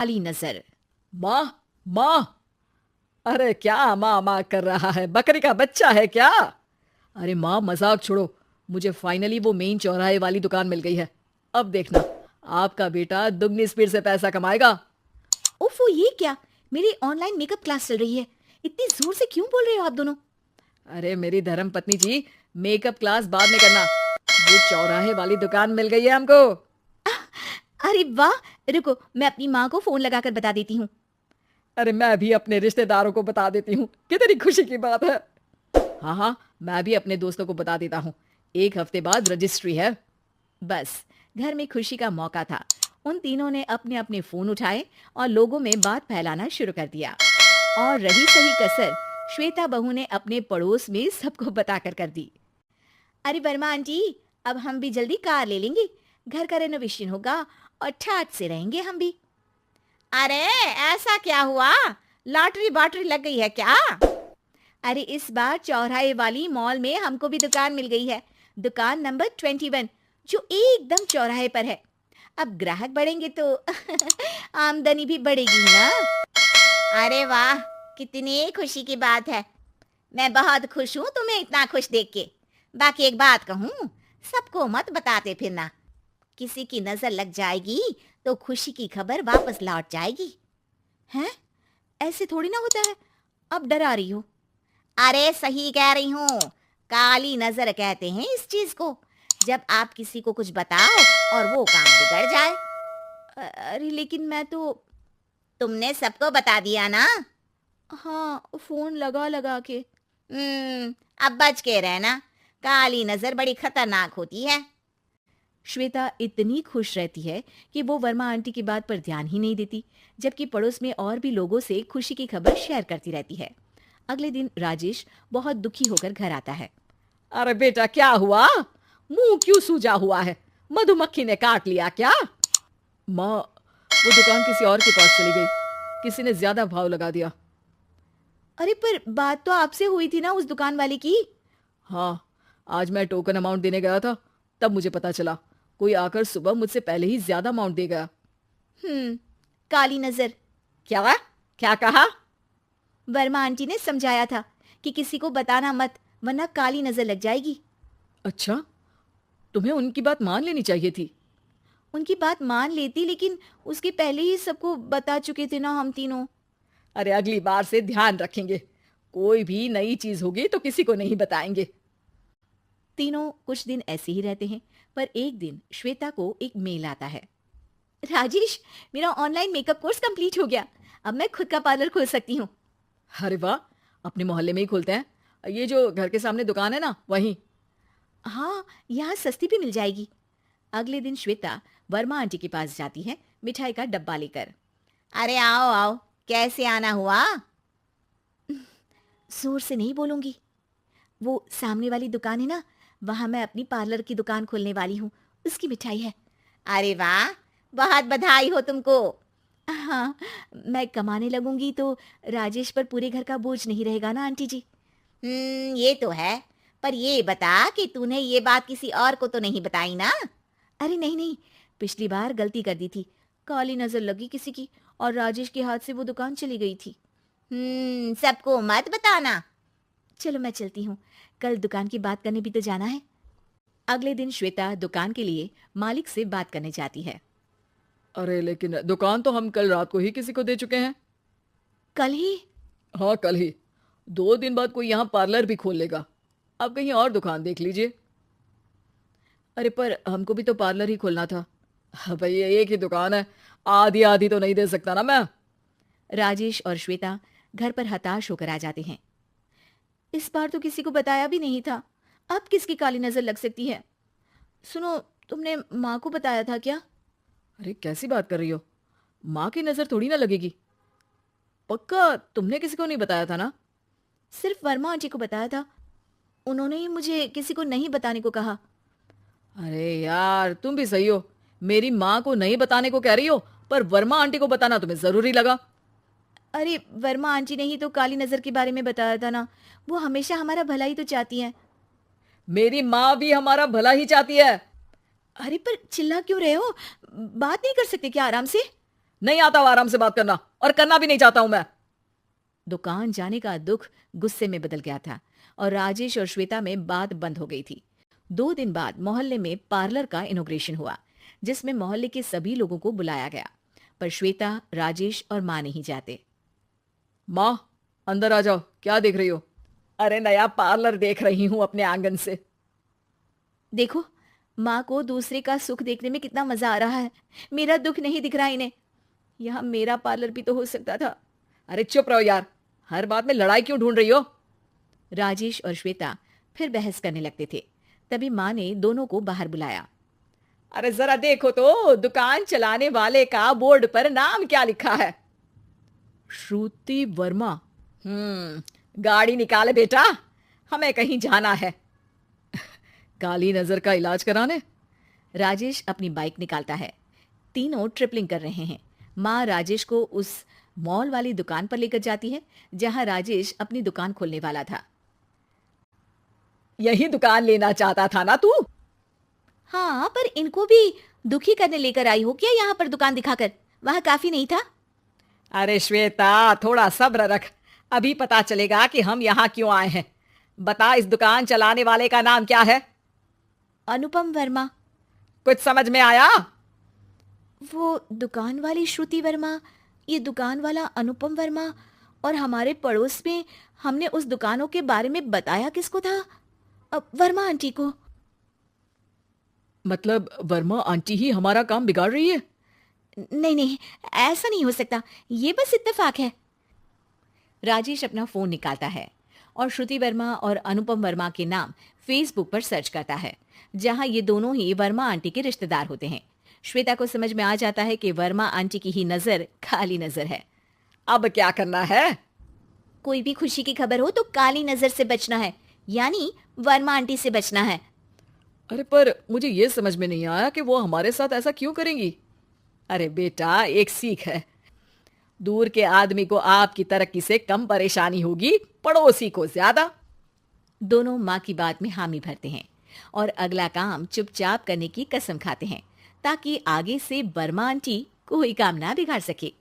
काली नजर। माँ, माँ। अरे क्या माँ माँ कर रहा है, बकरी का बच्चा है क्या? अरे माँ, मजाक छोड़ो। मुझे फाइनली वो मेन चौराहे वाली दुकान मिल गई है। अब देखना, आपका बेटा दुगनी स्पीड से पैसा कमाएगा। ओफो, ये क्या? मेरी ऑनलाइन मेकअप क्लास चल रही है। इतनी जोर से क्यों बोल रहे हो आप दोनों? अरे मेरी धर्म पत्नी जी, मेकअप क्लास बाद में करना। वो चौराहे वाली दुकान मिल गई है हमको। अरे वाह! रुको, मैं अपनी माँ को फोन लगाकर बता देती हूँ। अरे मैं भी अपने रिश्तेदारों को बता देती हूँ, कितनी खुशी की बात है। हाँ हाँ, मैं भी अपने दोस्तों को बता देता हूँ। 1 हफ्ते बाद रजिस्ट्री है। बस, घर में खुशी का मौका था। उन तीनों ने अपने अपने फोन उठाए और लोगों में बात फैलाना शुरू कर दिया। और रही सही कसर, श्वेता बहू ने अपने पड़ोस में सबको बताकर कर दी। अरे वर्मा आंटी, अब हम भी जल्दी कार ले लेंगे। घर का रेनोवेशन होगा और ठाट से रहेंगे हम भी। अरे ऐसा क्या हुआ? लॉटरी बाटरी लग गई है क्या? अरे इस बार चौराहे वाली मॉल में हमको भी दुकान मिल गई है। दुकान नंबर 21, जो एकदम चौराहे पर है। अब ग्राहक बढ़ेंगे तो आमदनी भी बढ़ेगी ना। अरे वाह, कितनी खुशी की बात है। मैं बहुत खुश हूँ तुम्हें इतना खुश देख के। बाकी एक बात कहूँ, सबको मत बताते फिरना। किसी की नजर लग जाएगी तो खुशी की खबर वापस लौट जाएगी। हैं? ऐसे थोड़ी ना होता है। अब डरा रही हो? अरे सही कह रही हूँ। काली नजर कहते हैं इस चीज को, जब आप किसी को कुछ बताओ और वो काम बिगड़ जाए। अरे लेकिन मैं तो। तुमने सबको बता दिया ना? हाँ, फोन लगा लगा के। अब बच के रहना। काली नजर बड़ी खतरनाक होती है। श्वेता इतनी खुश रहती है कि वो वर्मा आंटी की बात पर ध्यान ही नहीं देती, जबकि पड़ोस में और भी लोगों से खुशी की खबर शेयर करती रहती है। अगले दिन राजेश बहुत दुखी होकर घर आता है। अरे बेटा, क्या हुआ? मुंह क्यों सूजा हुआ है? मधुमक्खी ने काट लिया क्या? माँ, वो दुकान किसी और के पास चली गई। किसी ने ज्यादा भाव लगा दिया। अरे पर बात तो आपसे हुई थी ना उस दुकान वाले की। हाँ, आज मैं टोकन अमाउंट देने गया था, तब मुझे पता चला। कोई आकर सुबह मुझसे पहले ही ज्यादा अमाउंट दे गया। काली नजर। क्या? क्या कहा? वर्मा आंटी ने समझाया था कि किसी को बताना मत, वरना काली नजर लग जाएगी। अच्छा, तुम्हें उनकी बात मान लेनी चाहिए थी। उनकी बात मान लेती, लेकिन उसके पहले ही सबको बता चुके थे ना हम तीनों। अरे अगली बार से ध्यान रखेंगे। कोई भी नई चीज होगी तो किसी को नहीं बताएंगे। तीनों कुछ दिन ऐसे ही रहते हैं, पर एक दिन श्वेता को एक मेल आता है। राजेश, मेरा ऑनलाइन मेकअप कोर्स कंप्लीट हो गया। अब मैं खुद का पार्लर खोल सकती हूँ। अरे वाह, अपने मोहल्ले में ही खोलते हैं। ये जो घर के सामने दुकान है ना, वहीं। हाँ, यहाँ सस्ती भी मिल जाएगी। अगले दिन श्वेता वर्मा आंटी के पास जाती है, मिठाई का डब्बा लेकर। अरे आओ आओ, कैसे आना हुआ? जोर से नहीं बोलूंगी। वो सामने वाली दुकान है ना, वहां मैं अपनी पार्लर की दुकान खोलने वाली हूँ। उसकी मिठाई है। अरे वाह, बहुत बधाई हो तुमको। हाँ, मैं कमाने लगूंगी तो राजेश पर पूरे घर का बोझ नहीं रहेगा ना आंटी जी। ये तो है। पर ये बता कि तूने ये बात किसी और को तो नहीं बताई ना? अरे नहीं नहीं, पिछली बार गलती कर दी थी। काली नजर लगी किसी की और राजेश के हाथ से वो दुकान चली गई थी। सबको मत बताना। चलो मैं चलती हूँ, कल दुकान की बात करने भी तो जाना है। अगले दिन श्वेता दुकान के लिए मालिक से बात करने जाती है। अरे लेकिन दुकान तो हम कल रात को ही किसी को दे चुके हैं। कल ही? हाँ, कल ही। 2 दिन बाद कोई यहाँ पार्लर भी खोल लेगा। आप कहीं और दुकान देख लीजिए। अरे पर हमको भी तो पार्लर ही खोलना था। हाँ भाई, ये एक ही दुकान है, आधी आधी तो नहीं दे सकता ना मैं। राजेश और श्वेता घर पर हताश होकर आ जाते हैं। इस बार तो किसी को बताया भी नहीं था, अब किसकी काली नजर लग सकती है? सुनो, तुमने माँ को बताया था क्या? अरे कैसी बात कर रही हो? माँ की नजर थोड़ी ना लगेगी। पक्का तुमने किसी को नहीं बताया था ना? सिर्फ वर्मा आंटी को बताया था। उन्होंने ही मुझे किसी को नहीं बताने को कहा। अरे यार, तुम भी सही हो। मेरी माँ को नहीं बताने को कह रही हो, पर वर्मा आंटी को बताना तुम्हें जरूरी लगा। अरे वर्मा आंटी ने ही तो काली नजर के बारे में बताया था ना। वो हमेशा हमारा भला ही तो चाहती हैं। मेरी माँ भी हमारा भला ही चाहती है। अरे पर चिल्ला क्यों रहे हो? बात नहीं कर सकते क्या आराम से? नहीं आता आराम से बात करना, और करना भी नहीं चाहता हूं मैं। दुकान जाने का दुख गुस्से में बदल गया था और राजेश और श्वेता में बात बंद हो गई थी। 2 दिन बाद मोहल्ले में पार्लर का इनॉग्रेशन हुआ, जिसमें मोहल्ले के सभी लोगों को बुलाया गया, पर श्वेता, राजेश और माँ नहीं जाते। माँ, अंदर आ जाओ, क्या देख रही हो? अरे नया पार्लर देख रही हूं अपने आंगन से। देखो, माँ को दूसरे का सुख देखने में कितना मजा आ रहा है। मेरा दुख नहीं दिख रहा इन्हें। यहाँ मेरा पार्लर भी तो हो सकता था। अरे चुप रहो यार, हर बात में लड़ाई क्यों ढूंढ रही हो? राजेश और श्वेता फिर बहस करने लगते थे। तभी माँ ने दोनों को बाहर बुलाया। अरे जरा देखो तो, दुकान चलाने वाले का बोर्ड पर नाम क्या लिखा है? श्रुति वर्मा। गाड़ी निकाले बेटा, हमें कहीं जाना है। काली नजर का इलाज कराने? राजेश अपनी बाइक निकालता है। तीनों ट्रिपलिंग कर रहे हैं। माँ राजेश को उस मॉल वाली दुकान पर लेकर जाती है जहां राजेश अपनी दुकान खोलने वाला था। यही दुकान लेना चाहता था ना तू? हाँ, पर इनको भी दुखी करने लेकर आई हो क्या यहाँ पर दुकान दिखाकर? वहाँ काफी नहीं था? अरे श्वेता, थोड़ा सब्र रख, अभी पता चलेगा कि हम यहाँ क्यों आए हैं। बता, इस दुकान चलाने वाले का नाम क्या है? अनुपम वर्मा। कुछ समझ में आया? वो दुकान वाली श्रुति वर्मा, ये दुकान वाला अनुपम वर्मा, और हमारे पड़ोस में हमने उस दुकानों के बारे में बताया किसको था? वर्मा आंटी को। मतलब वर्मा आंटी ही हमारा काम बिगाड़ रही है? नहीं नहीं, ऐसा नहीं हो सकता, ये बस इत्तेफाक है। राजेश अपना फोन निकालता है और श्रुति वर्मा और अनुपम वर्मा के नाम फेसबुक पर सर्च करता है, जहां ये दोनों ही वर्मा आंटी के रिश्तेदार होते हैं। श्वेता को समझ में आ जाता है कि वर्मा आंटी की ही नजर काली नजर है। अब क्या करना है? कोई भी खुशी की खबर हो तो काली नजर से बचना है, यानी वर्मा आंटी से बचना है। अरे पर मुझे ये समझ में नहीं आया कि वो हमारे साथ ऐसा क्यों करेंगी? अरे बेटा, एक सीख है, दूर के आदमी को आपकी तरक्की से कम परेशानी होगी, पड़ोसी को ज्यादा। दोनों माँ की बात में हामी भरते हैं और अगला काम चुपचाप करने की कसम खाते हैं, ताकि आगे से वर्मा आंटी कोई काम ना बिगाड़ सके।